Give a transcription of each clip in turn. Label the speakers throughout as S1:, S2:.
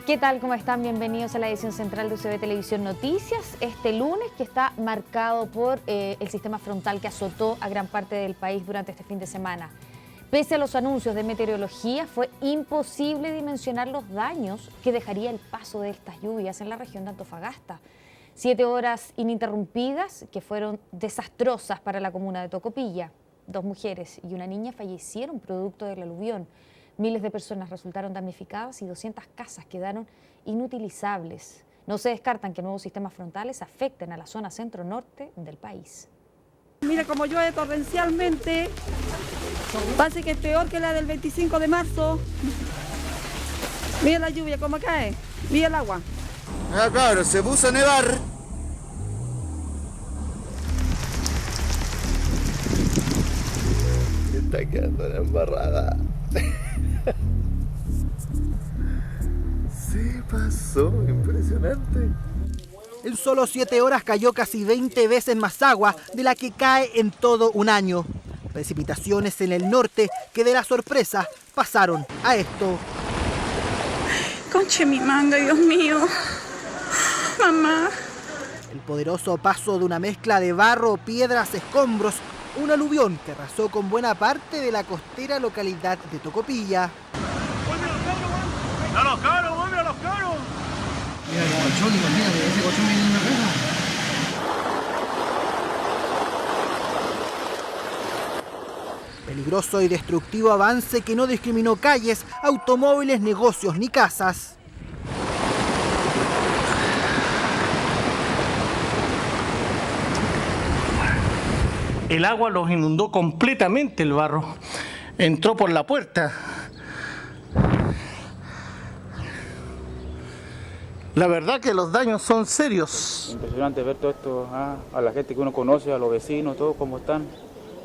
S1: ¿Qué tal? ¿Cómo están? Bienvenidos a la edición central de UCB Televisión Noticias. Este lunes que está marcado por el sistema frontal que azotó a gran parte del país durante este fin de semana. Pese a los anuncios de meteorología, fue imposible dimensionar los daños que dejaría el paso de estas lluvias en la región de Antofagasta. 7 horas ininterrumpidas que fueron desastrosas para la comuna de Tocopilla. 2 mujeres y una niña fallecieron producto del aluvión. Miles de personas resultaron damnificadas y 200 casas quedaron inutilizables. No se descartan que nuevos sistemas frontales afecten a la zona centro-norte del país.
S2: Mira cómo llueve torrencialmente, parece que es peor que la del 25 de marzo. Mira la lluvia cómo cae, mira el agua.
S3: Ah, claro, se puso a nevar. Está quedando la embarrada. Se pasó, impresionante.
S4: En solo 7 horas cayó casi 20 veces más agua de la que cae en todo un año. Precipitaciones en el norte que de la sorpresa pasaron a esto.
S2: Conche mi manga, Dios mío. Mamá.
S4: El poderoso paso de una mezcla de barro, piedras, escombros, un aluvión que arrasó con buena parte de la costera localidad de Tocopilla.
S5: ¡A los caros, vuelve a los caros!
S6: Mira el colchón, imagínate, ese colchón viene en una caja.
S4: Peligroso y destructivo avance que no discriminó calles, automóviles, negocios ni casas.
S5: El agua los inundó completamente, el barro. Entró por la puerta. La verdad que los daños son serios.
S7: Impresionante ver todo esto, a la gente que uno conoce, a los vecinos, todos cómo están,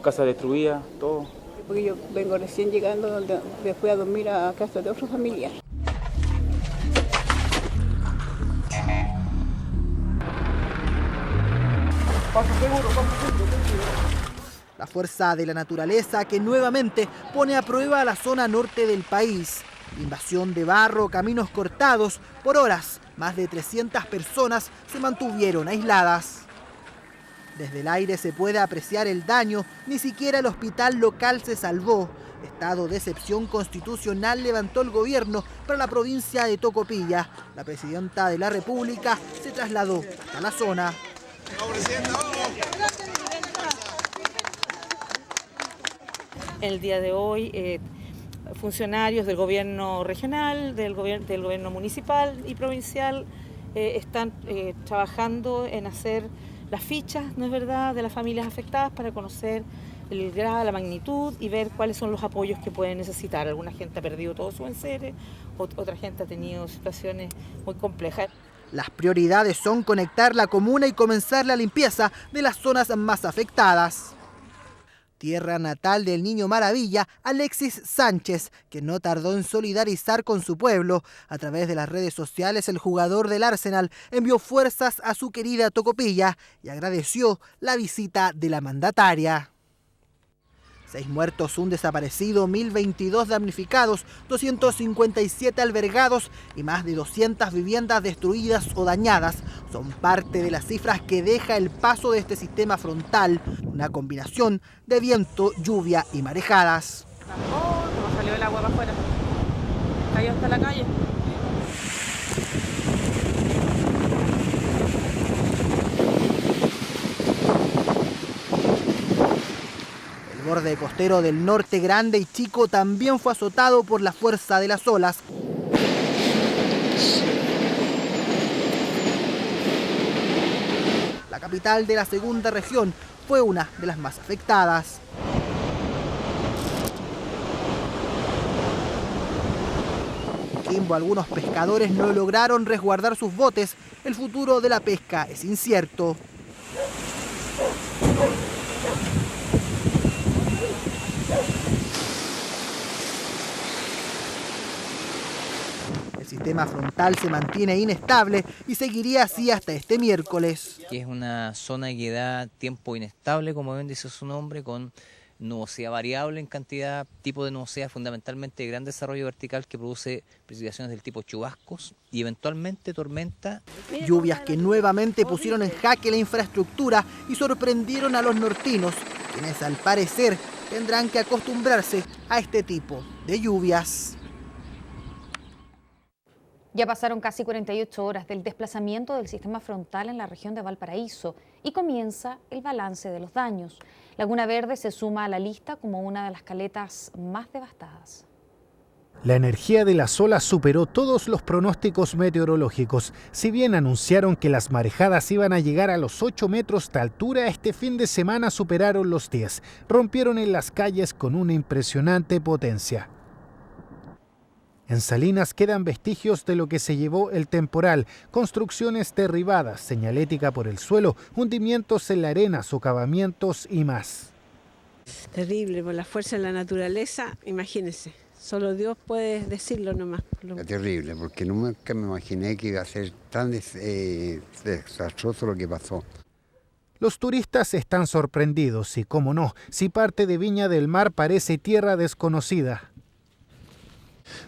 S7: casas destruidas, todo.
S2: Porque yo vengo recién llegando, me fui a dormir a casa de otros familiares.
S4: La fuerza de la naturaleza que nuevamente pone a prueba la zona norte del país. Invasión de barro, caminos cortados. Por horas, más de 300 personas se mantuvieron aisladas. Desde el aire se puede apreciar el daño, ni siquiera el hospital local se salvó. Estado de excepción constitucional levantó el gobierno para la provincia de Tocopilla. La presidenta de la República se trasladó hasta la zona.
S8: El día de hoy, funcionarios del gobierno regional, del gobierno municipal y provincial están trabajando en hacer las fichas, ¿no es verdad?, de las familias afectadas para conocer el grado, la magnitud y ver cuáles son los apoyos que pueden necesitar. Alguna gente ha perdido todos sus enseres, otra gente ha tenido situaciones muy complejas.
S4: Las prioridades son conectar la comuna y comenzar la limpieza de las zonas más afectadas. Tierra natal del niño maravilla, Alexis Sánchez, que no tardó en solidarizar con su pueblo. A través de las redes sociales, el jugador del Arsenal envió fuerzas a su querida Tocopilla y agradeció la visita de la mandataria. 6 muertos, un desaparecido, 1.022 damnificados, 257 albergados y más de 200 viviendas destruidas o dañadas. Son parte de las cifras que deja el paso de este sistema frontal, una combinación de viento, lluvia y marejadas.
S2: No salió el agua para afuera, cayó hasta la calle.
S4: El borde costero del norte grande y chico también fue azotado por la fuerza de las olas. La capital de la segunda región fue una de las más afectadas. En Quimbo, algunos pescadores no lograron resguardar sus botes. El futuro de la pesca es incierto. El sistema frontal se mantiene inestable y seguiría así hasta este miércoles.
S9: Que es una zona que da tiempo inestable, como bien dice su nombre, con nubosidad variable en cantidad, tipo de nubosidad fundamentalmente de gran desarrollo vertical que produce precipitaciones del tipo chubascos y eventualmente tormenta.
S4: Lluvias que nuevamente pusieron en jaque la infraestructura y sorprendieron a los nortinos, quienes al parecer tendrán que acostumbrarse a este tipo de lluvias.
S1: Ya pasaron casi 48 horas del desplazamiento del sistema frontal en la región de Valparaíso y comienza el balance de los daños. Laguna Verde se suma a la lista como una de las caletas más devastadas.
S10: La energía de las olas superó todos los pronósticos meteorológicos. Si bien anunciaron que las marejadas iban a llegar a los 8 metros de altura, este fin de semana superaron los 10. Rompieron en las calles con una impresionante potencia. En Salinas quedan vestigios de lo que se llevó el temporal, construcciones derribadas, señalética por el suelo, hundimientos en la arena, socavamientos y más.
S11: Terrible, por la fuerza de la naturaleza, imagínense, solo Dios puede decirlo nomás.
S12: Es terrible, porque nunca me imaginé que iba a ser tan desastroso lo que pasó.
S10: Los turistas están sorprendidos y, cómo no, si parte de Viña del Mar parece tierra desconocida.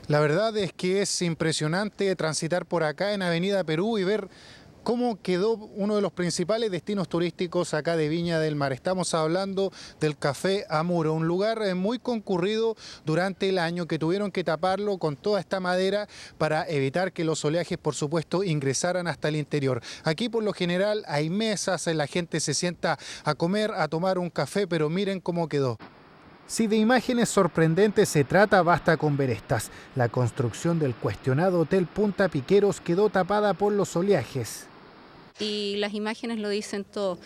S10: La verdad es que es impresionante transitar por acá en Avenida Perú y ver cómo quedó uno de los principales destinos turísticos acá de Viña del Mar. Estamos hablando del Café Amuro, un lugar muy concurrido durante el año, que tuvieron que taparlo con toda esta madera para evitar que los oleajes, por supuesto, ingresaran hasta el interior. Aquí por lo general hay mesas, la gente se sienta a comer, a tomar un café, pero miren cómo quedó. Si de imágenes sorprendentes se trata, basta con ver estas. La construcción del cuestionado Hotel Punta Piqueros quedó tapada por los oleajes.
S13: Y las imágenes lo dicen todo.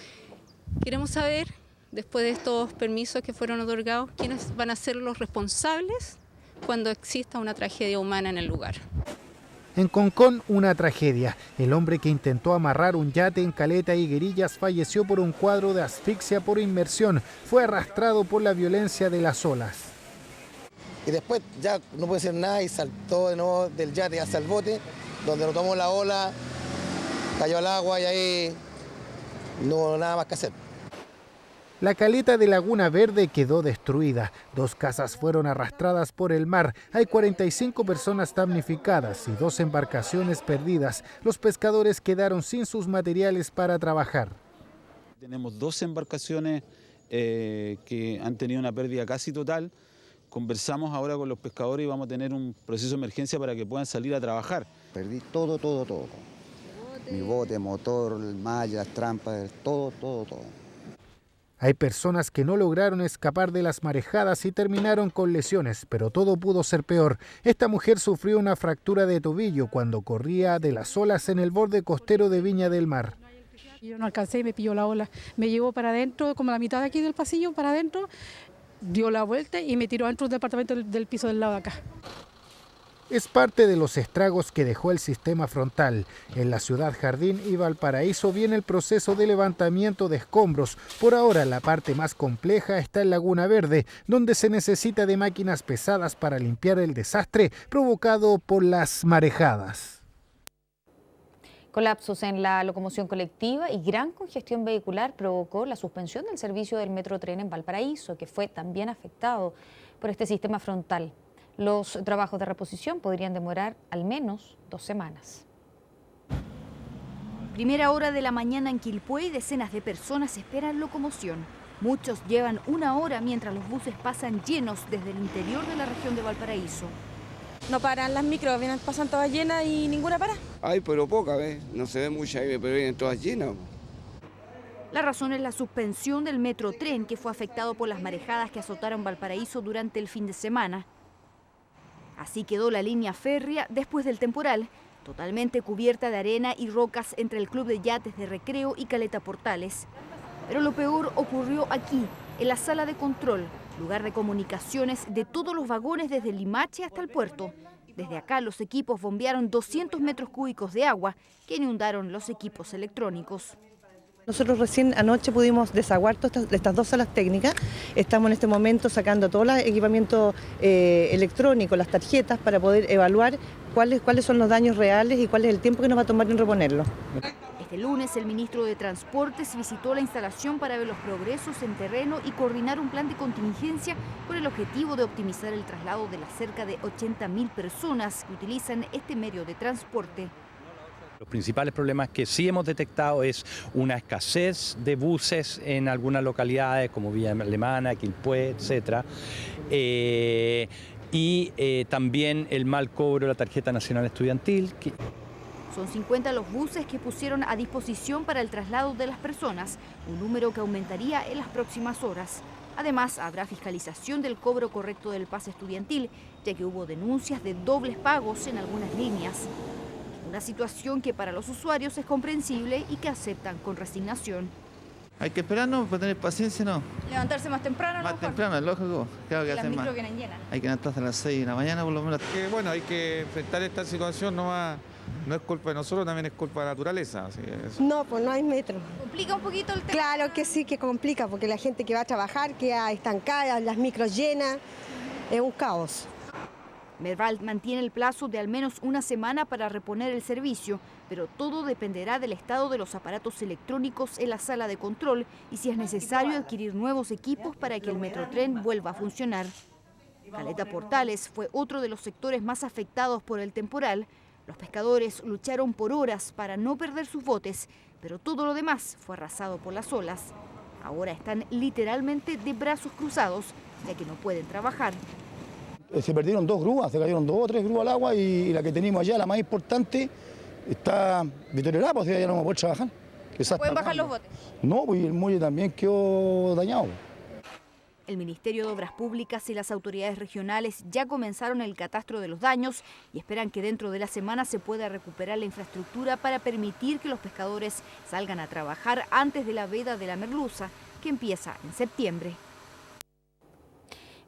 S13: Queremos saber, después de estos permisos que fueron otorgados, quiénes van a ser los responsables cuando exista una tragedia humana en el lugar.
S10: En Concón, una tragedia. El hombre que intentó amarrar un yate en Caleta Higuerillas falleció por un cuadro de asfixia por inmersión. Fue arrastrado por la violencia de las olas.
S14: Y después ya no puede hacer nada y saltó de nuevo del yate hacia el bote, donde lo tomó la ola, cayó al agua y ahí no hubo nada más que hacer.
S10: La caleta de Laguna Verde quedó destruida. 2 casas fueron arrastradas por el mar. Hay 45 personas damnificadas y 2 embarcaciones perdidas. Los pescadores quedaron sin sus materiales para trabajar.
S15: Tenemos 2 embarcaciones que han tenido una pérdida casi total. Conversamos ahora con los pescadores y vamos a tener un proceso de emergencia para que puedan salir a trabajar.
S12: Perdí todo. Mi bote, motor, mallas, trampas, todo.
S10: Hay personas que no lograron escapar de las marejadas y terminaron con lesiones, pero todo pudo ser peor. Esta mujer sufrió una fractura de tobillo cuando corría de las olas en el borde costero de Viña del Mar.
S16: Yo no alcancé y me pilló la ola. Me llevó para adentro, como la mitad de aquí del pasillo, para adentro, dio la vuelta y me tiró adentro del departamento del piso del lado de acá.
S10: Es parte de los estragos que dejó el sistema frontal. En la ciudad Jardín y Valparaíso viene el proceso de levantamiento de escombros. Por ahora la parte más compleja está en Laguna Verde, donde se necesita de máquinas pesadas para limpiar el desastre provocado por las marejadas.
S1: Colapsos en la locomoción colectiva y gran congestión vehicular provocó la suspensión del servicio del Metrotren en Valparaíso, que fue también afectado por este sistema frontal. Los trabajos de reposición podrían demorar al menos 2 semanas.
S17: Primera hora de la mañana en Quilpué, decenas de personas esperan locomoción. Muchos llevan 1 hora mientras los buses pasan llenos desde el interior de la región de Valparaíso.
S18: No paran las micros, pasan todas llenas y ninguna para.
S19: Hay, pero poca, ¿ves? No se ve mucha, pero vienen todas llenas.
S17: La razón es la suspensión del Metrotren, que fue afectado por las marejadas que azotaron Valparaíso durante el fin de semana. Así quedó la línea férrea después del temporal, totalmente cubierta de arena y rocas entre el Club de Yates de Recreo y Caleta Portales. Pero lo peor ocurrió aquí, en la sala de control, lugar de comunicaciones de todos los vagones desde Limache hasta el puerto. Desde acá los equipos bombearon 200 metros cúbicos de agua que inundaron los equipos electrónicos.
S20: Nosotros recién anoche pudimos desaguar todas estas 2 salas técnicas. Estamos en este momento sacando todo el equipamiento electrónico, las tarjetas, para poder evaluar cuáles son los daños reales y cuál es el tiempo que nos va a tomar en reponerlo.
S17: Este lunes, el ministro de Transportes visitó la instalación para ver los progresos en terreno y coordinar un plan de contingencia con el objetivo de optimizar el traslado de las cerca de 80.000 personas que utilizan este medio de transporte.
S21: Los principales problemas que sí hemos detectado es una escasez de buses en algunas localidades como Villa Alemana, Quilpué, etc. También el mal cobro de la tarjeta nacional estudiantil.
S17: Son 50 los buses que pusieron a disposición para el traslado de las personas, un número que aumentaría en las próximas horas. Además, habrá fiscalización del cobro correcto del pase estudiantil, ya que hubo denuncias de dobles pagos en algunas líneas. Una situación que para los usuarios es comprensible y que aceptan con resignación.
S3: Hay que esperarnos para tener paciencia, ¿no?
S17: Levantarse más temprano,
S3: Más temprano, es lógico. Claro que
S17: las
S3: hacer
S17: micro
S3: más.
S17: vienen llenas.
S3: Hay que levantarse a las 6 de la mañana por lo menos.
S22: Bueno, hay que enfrentar esta situación, no es culpa de nosotros, también es culpa de la naturaleza. Así que
S23: no, pues no hay metro.
S17: ¿Complica un poquito el tema?
S23: Claro que sí, que complica, porque la gente que va a trabajar queda estancada, las micros llenas, es un caos.
S17: Merval mantiene el plazo de al menos una semana para reponer el servicio, pero todo dependerá del estado de los aparatos electrónicos en la sala de control y si es necesario adquirir nuevos equipos para que el Metrotren vuelva a funcionar. Caleta Portales fue otro de los sectores más afectados por el temporal. Los pescadores lucharon por horas para no perder sus botes, pero todo lo demás fue arrasado por las olas. Ahora están literalmente de brazos cruzados, ya que no pueden trabajar.
S24: Se perdieron 2 grúas, se cayeron 2 o 3 grúas al agua y la que teníamos allá, la más importante, está deteriorada, pues ya no vamos a poder trabajar.
S17: ¿Pueden bajar los botes?
S24: No, pues el muelle también quedó dañado.
S17: El Ministerio de Obras Públicas y las autoridades regionales ya comenzaron el catastro de los daños y esperan que dentro de la semana se pueda recuperar la infraestructura para permitir que los pescadores salgan a trabajar antes de la veda de la merluza, que empieza en septiembre.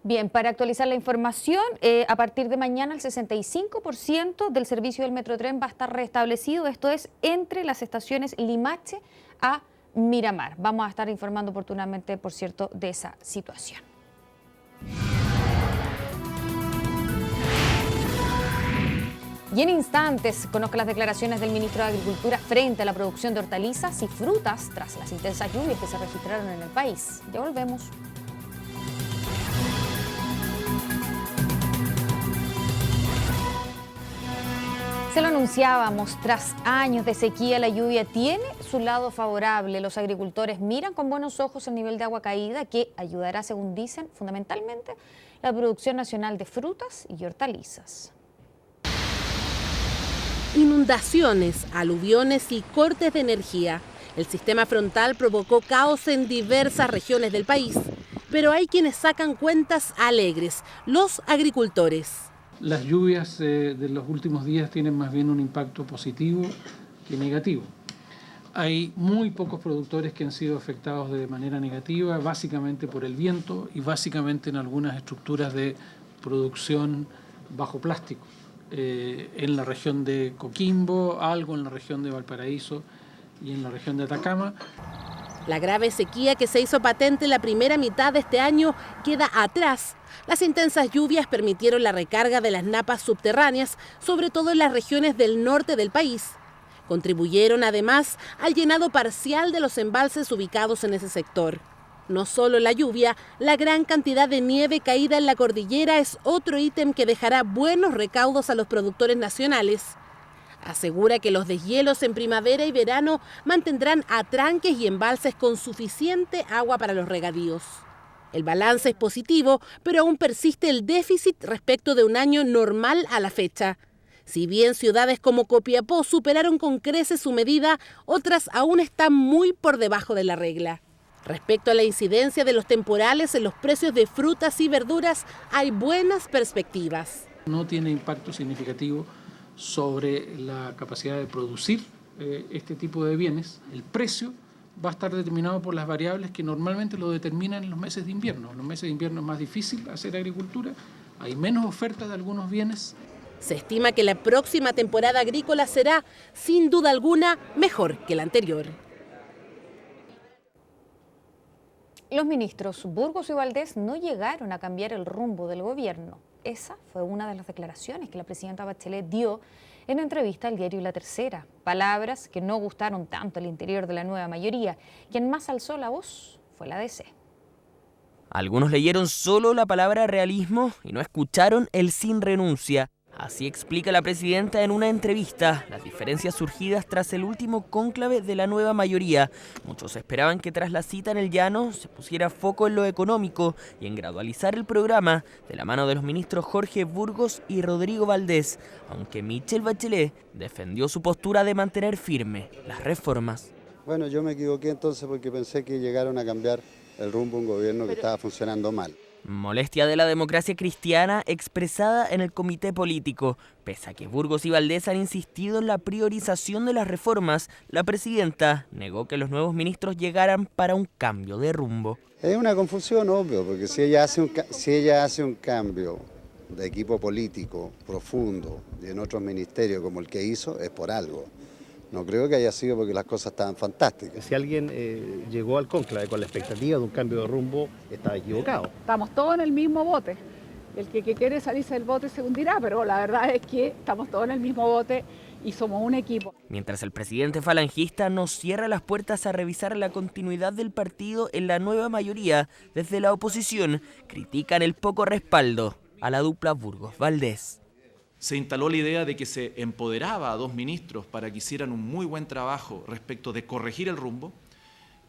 S1: Bien, para actualizar la información, a partir de mañana el 65% del servicio del Metrotren va a estar restablecido, esto es entre las estaciones Limache a Miramar. Vamos a estar informando oportunamente, por cierto, de esa situación. Y en instantes conozca las declaraciones del ministro de Agricultura frente a la producción de hortalizas y frutas tras las intensas lluvias que se registraron en el país. Ya volvemos. Se lo anunciábamos, tras años de sequía, la lluvia tiene su lado favorable. Los agricultores miran con buenos ojos el nivel de agua caída que ayudará, según dicen, fundamentalmente la producción nacional de frutas y hortalizas.
S25: Inundaciones, aluviones y cortes de energía. El sistema frontal provocó caos en diversas regiones del país, pero hay quienes sacan cuentas alegres, los agricultores.
S26: Las lluvias de los últimos días tienen más bien un impacto positivo que negativo. Hay muy pocos productores que han sido afectados de manera negativa, básicamente por el viento y básicamente en algunas estructuras de producción bajo plástico. En la región de Coquimbo, algo en la región de Valparaíso y en la región de Atacama.
S25: La grave sequía que se hizo patente en la primera mitad de este año queda atrás. Las intensas lluvias permitieron la recarga de las napas subterráneas, sobre todo en las regiones del norte del país. Contribuyeron además al llenado parcial de los embalses ubicados en ese sector. No solo la lluvia, la gran cantidad de nieve caída en la cordillera es otro ítem que dejará buenos recaudos a los productores nacionales. Asegura que los deshielos en primavera y verano mantendrán atranques y embalses con suficiente agua para los regadíos. El balance es positivo, pero aún persiste el déficit respecto de un año normal a la fecha. Si bien ciudades como Copiapó superaron con creces su medida, otras aún están muy por debajo de la regla. Respecto a la incidencia de los temporales en los precios de frutas y verduras, hay buenas perspectivas.
S26: No tiene impacto significativo sobre la capacidad de producir este tipo de bienes. El precio va a estar determinado por las variables que normalmente lo determinan en los meses de invierno. En los meses de invierno es más difícil hacer agricultura, hay menos oferta de algunos bienes.
S25: Se estima que la próxima temporada agrícola será, sin duda alguna, mejor que la anterior.
S1: Los ministros Burgos y Valdés no llegaron a cambiar el rumbo del gobierno. Esa fue una de las declaraciones que la presidenta Bachelet dio en entrevista al diario La Tercera. Palabras que no gustaron tanto al interior de la nueva mayoría. Quien más alzó la voz fue la DC.
S2: Algunos leyeron solo la palabra realismo y no escucharon el sin renuncia. Así explica la presidenta en una entrevista las diferencias surgidas tras el último cónclave de la nueva mayoría. Muchos esperaban que tras la cita en el llano se pusiera foco en lo económico y en gradualizar el programa de la mano de los ministros Jorge Burgos y Rodrigo Valdés, aunque Michelle Bachelet defendió su postura de mantener firme las reformas.
S12: Bueno, yo me equivoqué entonces porque pensé que llegaron a cambiar el rumbo de un gobierno que estaba funcionando mal.
S2: Molestia de la democracia cristiana expresada en el comité político. Pese a que Burgos y Valdés han insistido en la priorización de las reformas, la presidenta negó que los nuevos ministros llegaran para un cambio de rumbo.
S12: Es una confusión, obvio, porque si ella hace un cambio de equipo político profundo y en otros ministerios como el que hizo, es por algo. No creo que haya sido porque las cosas estaban fantásticas.
S5: Si alguien llegó al cónclave con la expectativa de un cambio de rumbo, estaba equivocado.
S6: Estamos todos en el mismo bote. El que quiere salirse del bote se hundirá, pero la verdad es que estamos todos en el mismo bote y somos un equipo.
S2: Mientras el presidente falangista no cierra las puertas a revisar la continuidad del partido en la nueva mayoría, desde la oposición critican el poco respaldo a la dupla Burgos-Valdés.
S7: Se instaló la idea de que se empoderaba a dos ministros para que hicieran un muy buen trabajo respecto de corregir el rumbo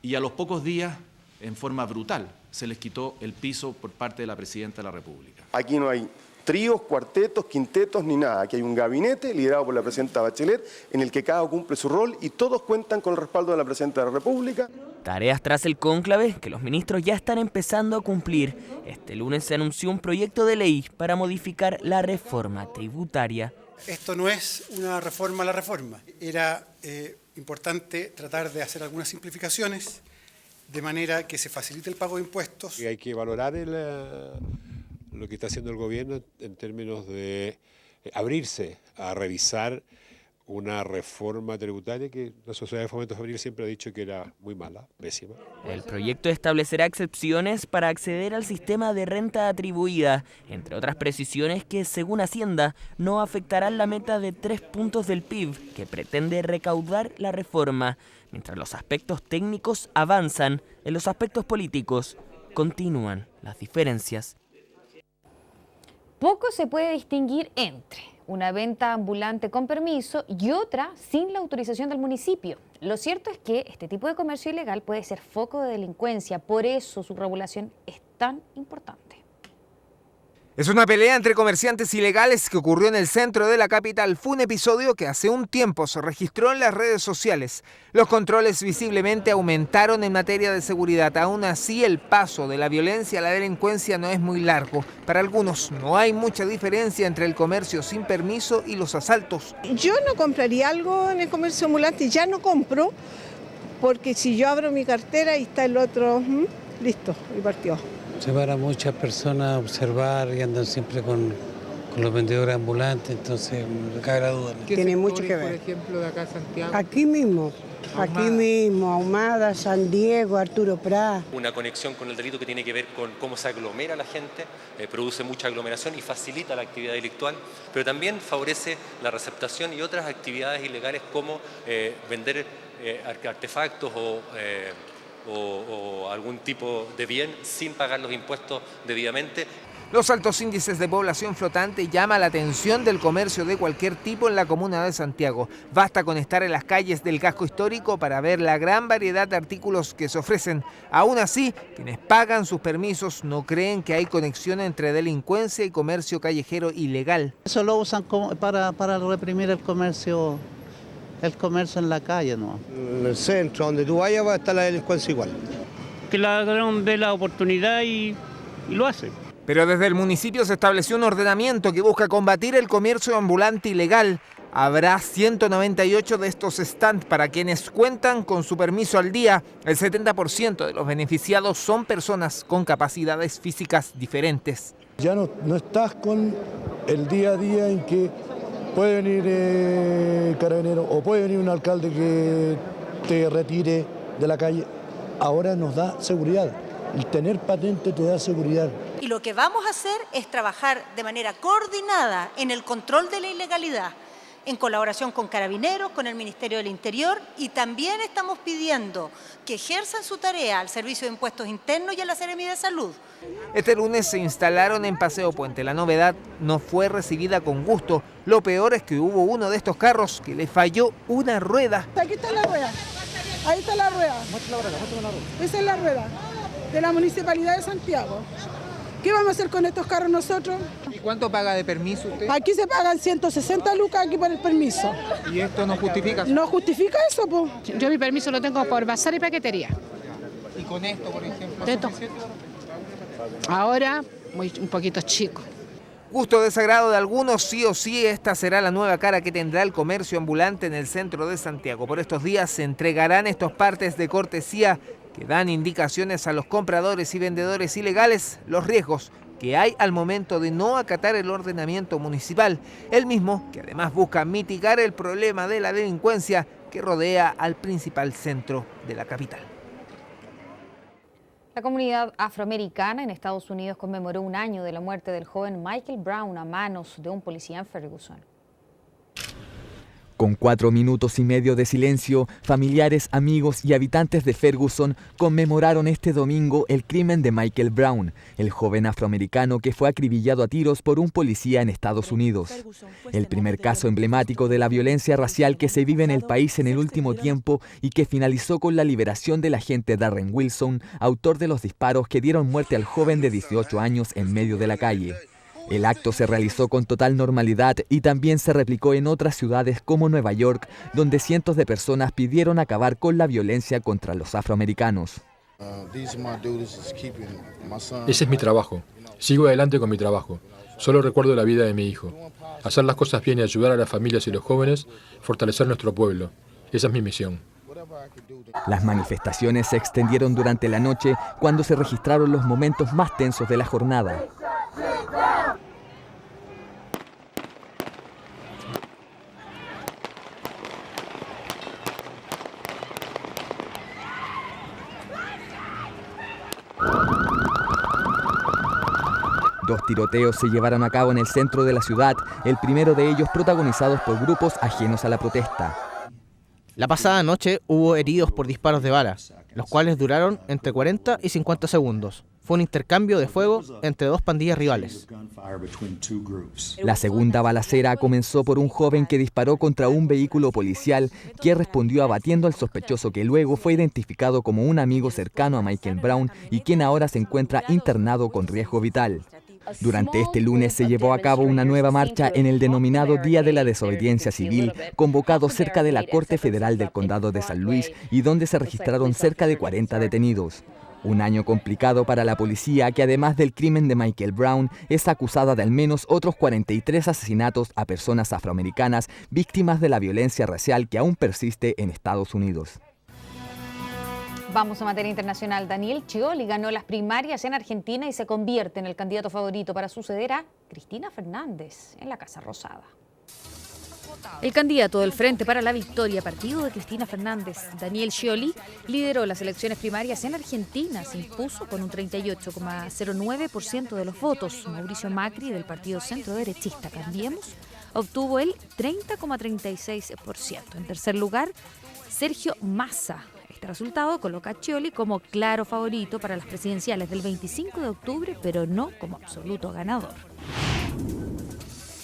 S7: y a los pocos días, en forma brutal, se les quitó el piso por parte de la Presidenta de la República.
S8: Aquí no hay tríos, cuartetos, quintetos ni nada. Aquí hay un gabinete liderado por la Presidenta Bachelet en el que cada uno cumple su rol y todos cuentan con el respaldo de la Presidenta de la República.
S2: Tareas tras el cónclave que los ministros ya están empezando a cumplir. Este lunes se anunció un proyecto de ley para modificar la reforma tributaria.
S9: Esto no es una reforma a la reforma. Era importante tratar de hacer algunas simplificaciones de manera que se facilite el pago de impuestos.
S27: Hay que valorar lo que está haciendo el gobierno en términos de abrirse a revisar una reforma tributaria que la Sociedad de Fomento Femenil siempre ha dicho que era muy mala, pésima.
S2: El proyecto establecerá excepciones para acceder al sistema de renta atribuida, entre otras precisiones que, según Hacienda, no afectarán la meta de 3 puntos del PIB que pretende recaudar la reforma. Mientras los aspectos técnicos avanzan, en los aspectos políticos continúan las diferencias.
S1: Poco se puede distinguir entre una venta ambulante con permiso y otra sin la autorización del municipio. Lo cierto es que este tipo de comercio ilegal puede ser foco de delincuencia, por eso su regulación es tan importante.
S28: Es una pelea entre comerciantes ilegales que ocurrió en el centro de la capital. Fue un episodio que hace un tiempo se registró en las redes sociales. Los controles visiblemente aumentaron en materia de seguridad. Aún así, el paso de la violencia a la delincuencia no es muy largo. Para algunos no hay mucha diferencia entre el comercio sin permiso y los asaltos.
S29: Yo no compraría algo en el comercio ambulante, ya no compro, porque si yo abro mi cartera y está el otro, listo, y partió.
S30: Se van a muchas personas a observar y andan siempre con los vendedores ambulantes, entonces me cabe la duda.
S29: Tiene mucho que ver.
S31: Por ejemplo, de acá a Santiago.
S29: Aquí mismo, Ahumada, San Diego, Arturo Prat.
S32: Una conexión con el delito que tiene que ver con cómo se aglomera la gente, produce mucha aglomeración y facilita la actividad delictual, pero también favorece la receptación y otras actividades ilegales como vender artefactos o algún tipo de bien sin pagar los impuestos debidamente.
S28: Los altos índices de población flotante llaman la atención del comercio de cualquier tipo en la comuna de Santiago. Basta con estar en las calles del casco histórico para ver la gran variedad de artículos que se ofrecen. Aún así, quienes pagan sus permisos no creen que hay conexión entre delincuencia y comercio callejero ilegal.
S33: Eso lo usan para reprimir el comercio en la calle, ¿no?
S34: En el centro, donde tú vayas, va a estar la delincuencia igual.
S35: Que la ladrón ve la oportunidad y lo hace.
S28: Pero desde el municipio se estableció un ordenamiento que busca combatir el comercio ambulante ilegal. Habrá 198 de estos stands para quienes cuentan con su permiso al día. El 70% de los beneficiados son personas con capacidades físicas diferentes.
S24: Ya no estás con el día a día en que puede venir carabinero o puede venir un alcalde que te retire de la calle. Ahora nos da seguridad. El tener patente te da seguridad.
S36: Y lo que vamos a hacer es trabajar de manera coordinada en el control de la ilegalidad.
S3: en colaboración con Carabineros, con el Ministerio del Interior, y también estamos pidiendo que ejerzan su tarea al Servicio de Impuestos Internos y a la Seremi de Salud.
S28: Este lunes se instalaron en Paseo Puente. La novedad no fue recibida con gusto. Lo peor es que hubo uno de estos carros que le falló una rueda.
S4: Aquí está la rueda. Ahí está la rueda. Esa es la rueda de la Municipalidad de Santiago. ¿Qué vamos a hacer con estos carros nosotros?
S28: ¿Y cuánto paga de permiso usted?
S4: Aquí se pagan 160 lucas aquí por el permiso.
S28: ¿Y esto no justifica?
S4: No justifica eso, pues.
S10: Yo mi permiso lo tengo por bazar y paquetería.
S28: ¿Y con esto, por ejemplo?
S10: ¿Esto? Ahora, un poquito chico.
S28: Gusto o desagrado de algunos, sí o sí, esta será la nueva cara que tendrá el comercio ambulante en el centro de Santiago. Por estos días se entregarán estos partes de cortesía que dan indicaciones a los compradores y vendedores ilegales los riesgos que hay al momento de no acatar el ordenamiento municipal, el mismo que además busca mitigar el problema de la delincuencia que rodea al principal centro de la capital.
S1: La comunidad afroamericana en Estados Unidos conmemoró un año de la muerte del joven Michael Brown a manos de un policía en Ferguson.
S11: Con 4 minutos y medio de silencio, familiares, amigos y habitantes de Ferguson conmemoraron este domingo el crimen de Michael Brown, el joven afroamericano que fue acribillado a tiros por un policía en Estados Unidos. El primer caso emblemático de la violencia racial que se vive en el país en el último tiempo y que finalizó con la liberación del agente Darren Wilson, autor de los disparos que dieron muerte al joven de 18 años en medio de la calle. El acto se realizó con total normalidad y también se replicó en otras ciudades como Nueva York, donde cientos de personas pidieron acabar con la violencia contra los afroamericanos.
S13: Ese es mi trabajo. Sigo adelante con mi trabajo. Solo recuerdo la vida de mi hijo. Hacer las cosas bien y ayudar a las familias y los jóvenes, fortalecer nuestro pueblo. Esa es mi misión.
S11: Las manifestaciones se extendieron durante la noche cuando se registraron los momentos más tensos de la jornada. Dos tiroteos se llevaron a cabo en el centro de la ciudad, el primero de ellos protagonizados por grupos ajenos a la protesta.
S14: La pasada noche hubo heridos por disparos de bala, los cuales duraron entre 40 y 50 segundos. Fue un intercambio de fuego entre dos pandillas rivales.
S11: La segunda balacera comenzó por un joven que disparó contra un vehículo policial que respondió abatiendo al sospechoso que luego fue identificado como un amigo cercano a Michael Brown y quien ahora se encuentra internado con riesgo vital. Durante este lunes se llevó a cabo una nueva marcha en el denominado Día de la Desobediencia Civil, convocado cerca de la Corte Federal del Condado de San Luis y donde se registraron cerca de 40 detenidos. Un año complicado para la policía que además del crimen de Michael Brown es acusada de al menos otros 43 asesinatos a personas afroamericanas víctimas de la violencia racial que aún persiste en Estados Unidos.
S1: Vamos a materia internacional. Daniel Scioli ganó las primarias en Argentina y se convierte en el candidato favorito para suceder a Cristina Fernández en la Casa Rosada. El candidato del Frente para la Victoria, partido de Cristina Fernández, Daniel Scioli, lideró las elecciones primarias en Argentina. Se impuso con un 38,09% de los votos. Mauricio Macri, del partido centro-derechista Cambiemos, obtuvo el 30,36%. En tercer lugar, Sergio Massa. Este resultado coloca a Scioli como claro favorito para las presidenciales del 25 de octubre, pero no como absoluto ganador.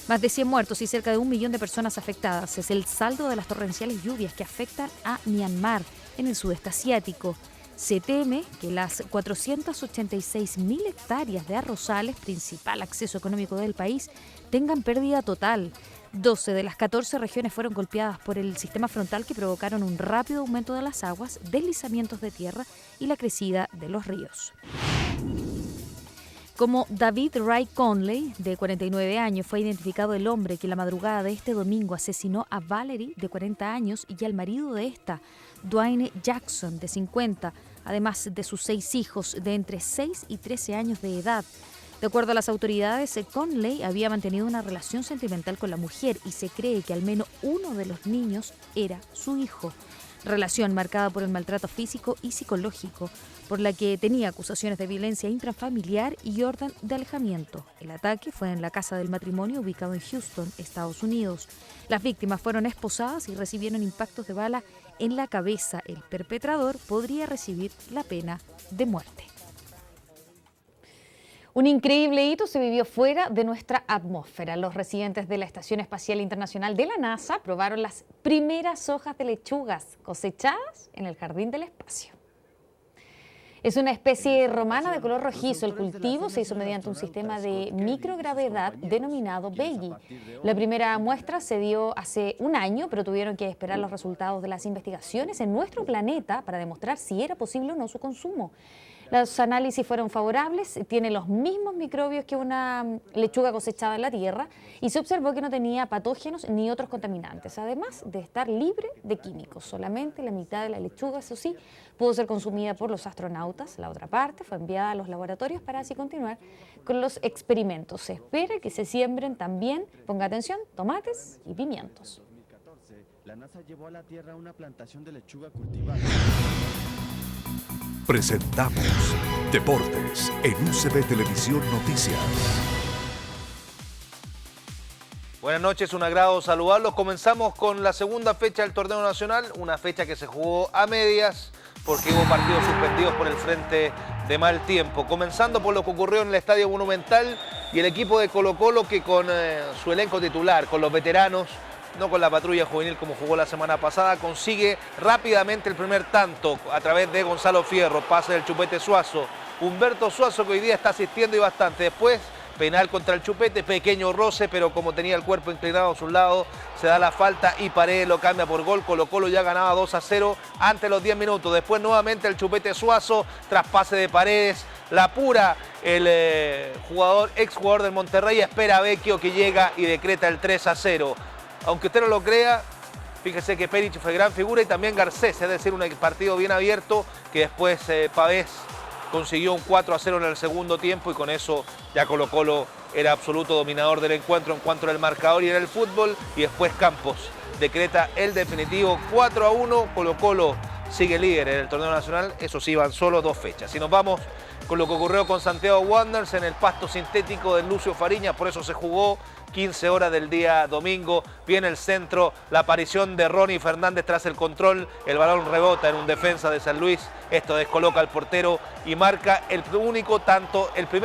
S1: Más de 100 muertos y cerca de 1 millón de personas afectadas es el saldo de las torrenciales lluvias que afectan a Myanmar, en el sudeste asiático. Se teme que las 486.000 hectáreas de arrozales, principal acceso económico del país, tengan pérdida total. 12 de las 14 regiones fueron golpeadas por el sistema frontal que provocaron un rápido aumento de las aguas, deslizamientos de tierra y la crecida de los ríos. Como David Ray Conley, de 49 años, fue identificado el hombre que la madrugada de este domingo asesinó a Valerie, de 40 años, y al marido de esta, Dwayne Jackson, de 50, además de sus 6 hijos de entre 6 y 13 años de edad. De acuerdo a las autoridades, Conley había mantenido una relación sentimental con la mujer y se cree que al menos uno de los niños era su hijo. relación marcada por el maltrato físico y psicológico, por la que tenía acusaciones de violencia intrafamiliar y orden de alejamiento. El ataque fue en la casa del matrimonio ubicado en Houston, Estados Unidos. Las víctimas fueron esposadas y recibieron impactos de bala en la cabeza. El perpetrador podría recibir la pena de muerte. Un increíble hito se vivió fuera de nuestra atmósfera. Los residentes de la Estación Espacial Internacional de la NASA probaron las primeras hojas de lechugas cosechadas en el Jardín del Espacio. Es una especie romana de color rojizo. El cultivo se hizo mediante un sistema de microgravedad denominado Veggie. La primera muestra se dio hace un año, pero tuvieron que esperar los resultados de las investigaciones en nuestro planeta para demostrar si era posible o no su consumo. Los análisis fueron favorables, tiene los mismos microbios que una lechuga cosechada en la tierra y se observó que no tenía patógenos ni otros contaminantes, además de estar libre de químicos. Solamente la mitad de la lechuga, eso sí, pudo ser consumida por los astronautas. La otra parte fue enviada a los laboratorios para así continuar con los experimentos. Se espera que se siembren también, ponga atención, tomates y pimientos.
S5: En 2014, la NASA llevó a la Tierra una plantación de lechuga cultivada.
S6: Presentamos Deportes en UCB Televisión Noticias.
S12: Buenas noches, un agrado saludarlos. Comenzamos con la segunda fecha del torneo nacional, una fecha que se jugó a medias porque hubo partidos suspendidos por el frente de mal tiempo. Comenzando por lo que ocurrió en el Estadio Monumental y el equipo de Colo-Colo que con su elenco titular, con los veteranos, no con la patrulla juvenil como jugó la semana pasada, consigue rápidamente el primer tanto a través de Gonzalo Fierro, pase del Chupete Suazo. Humberto Suazo que hoy día está asistiendo y bastante. Después, penal contra el Chupete, pequeño roce, pero como tenía el cuerpo inclinado a su lado, se da la falta y Paredes lo cambia por gol. Colo-Colo ya ganaba 2-0 ante los 10 minutos. Después nuevamente el Chupete Suazo, traspase de Paredes, la apura el exjugador del Monterrey, espera a Vecchio que llega y decreta el 3-0. Aunque usted no lo crea, fíjese que Perich fue gran figura y también Garcés, es decir, un partido bien abierto que después Pavés consiguió un 4-0 en el segundo tiempo y con eso ya Colo-Colo era absoluto dominador del encuentro en cuanto al marcador y en el fútbol. Y después Campos decreta el definitivo 4-1. Colo-Colo sigue líder en el torneo nacional, eso sí, van solo 2 fechas. Si nos vamos con lo que ocurrió con Santiago Wanderers en el pasto sintético de Lucio Fariñas, por eso se jugó 15 horas del día domingo. Viene el centro, la aparición de Ronnie Fernández tras el control, el balón rebota en un defensa de San Luis, esto descoloca al portero y marca el primer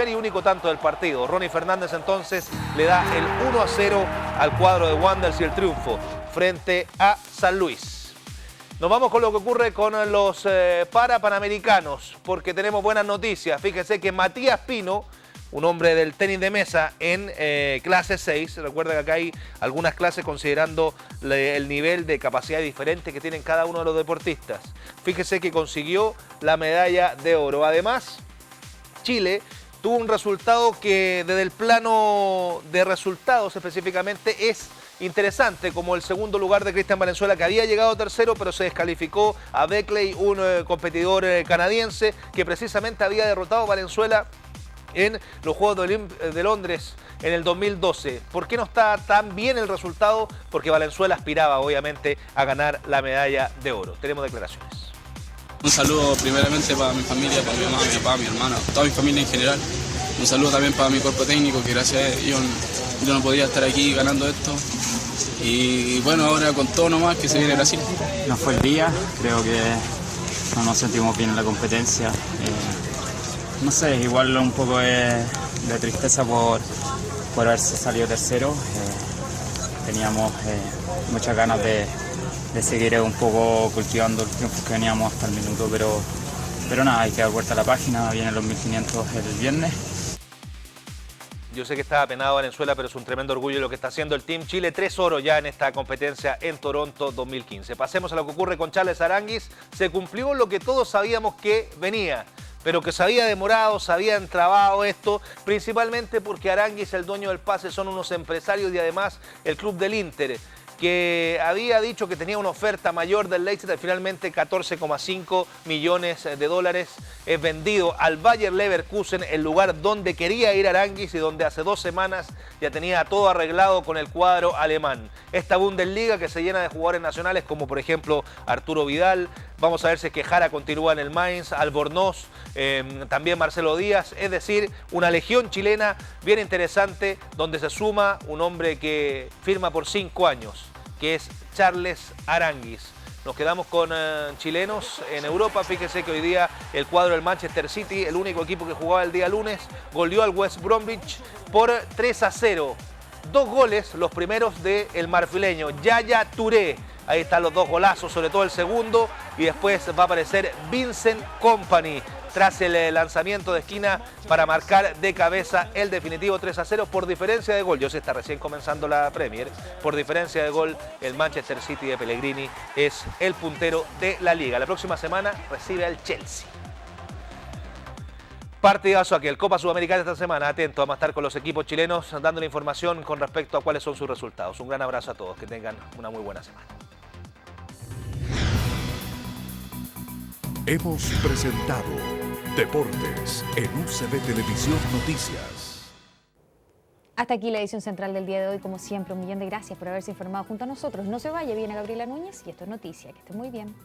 S12: y único tanto del partido. Ronnie Fernández entonces le da el 1-0 al cuadro de Wanderers y el triunfo frente a San Luis. Nos vamos con lo que ocurre con los parapanamericanos, porque tenemos buenas noticias. Fíjese que Matías Pino, un hombre del tenis de mesa en clase 6, recuerda que acá hay algunas clases considerando el nivel de capacidad diferente que tienen cada uno de los deportistas. Fíjese que consiguió la medalla de oro. Además, Chile tuvo un resultado que desde el plano de resultados específicamente es interesante, como el segundo lugar de Cristian Valenzuela, que había llegado tercero, pero se descalificó a Beckley, un competidor canadiense que precisamente había derrotado a Valenzuela en los Juegos de Londres en el 2012. ¿Por qué no está tan bien el resultado? Porque Valenzuela aspiraba obviamente a ganar la medalla de oro. Tenemos declaraciones.
S15: Un saludo primeramente para mi familia, para mi mamá, mi papá, mi hermana, toda mi familia en general. Un saludo también para mi cuerpo técnico, que gracias a ellos yo no podía estar aquí ganando esto. Y bueno, ahora con todo nomás que se viene Brasil.
S16: No fue el día, creo que no nos sentimos bien en la competencia. No sé, igual un poco de tristeza por haberse salido tercero. Teníamos muchas ganas de seguir un poco cultivando el triunfo que veníamos hasta el minuto, pero nada, hay que dar vuelta a la página, vienen los 1500 el viernes.
S12: Yo sé que está apenado Valenzuela, pero es un tremendo orgullo lo que está haciendo el Team Chile. 3 oros ya en esta competencia en Toronto 2015. Pasemos a lo que ocurre con Charles Aránguiz. Se cumplió lo que todos sabíamos que venía, pero que se había demorado, se había entrabado esto, principalmente porque Aránguiz, el dueño del pase, son unos empresarios y además el club del Inter, que había dicho que tenía una oferta mayor del Leicester, finalmente 14,5 millones de dólares, es vendido al Bayer Leverkusen, el lugar donde quería ir Aránguiz y donde hace 2 semanas ya tenía todo arreglado con el cuadro alemán. Esta Bundesliga que se llena de jugadores nacionales como por ejemplo Arturo Vidal, vamos a ver si es que Jara continúa en el Mainz, Albornoz, también Marcelo Díaz, es decir, una legión chilena bien interesante donde se suma un hombre que firma por 5 años, que es Charles Aránguiz. Nos quedamos con chilenos en Europa. Fíjese que hoy día el cuadro del Manchester City, el único equipo que jugaba el día lunes, goleó al West Bromwich por 3-0. 2 goles, los primeros del marfileño Yaya Touré. Ahí están los 2 golazos, sobre todo el segundo, y después va a aparecer Vincent Kompany tras el lanzamiento de esquina para marcar de cabeza el definitivo 3-0 por diferencia de gol. Yo sé, está recién comenzando la Premier. Por diferencia de gol, el Manchester City de Pellegrini es el puntero de la liga. La próxima semana recibe al Chelsea. Partidazo aquel, Copa Sudamericana esta semana. Atento, vamos a estar con los equipos chilenos dando la información con respecto a cuáles son sus resultados. Un gran abrazo a todos, que tengan una muy buena semana.
S6: Hemos presentado Deportes en UCB Televisión Noticias.
S1: Hasta aquí la edición central del día de hoy. Como siempre, un millón de gracias por haberse informado junto a nosotros. No se vaya, viene Gabriela Núñez y esto es Noticia. Que esté muy bien.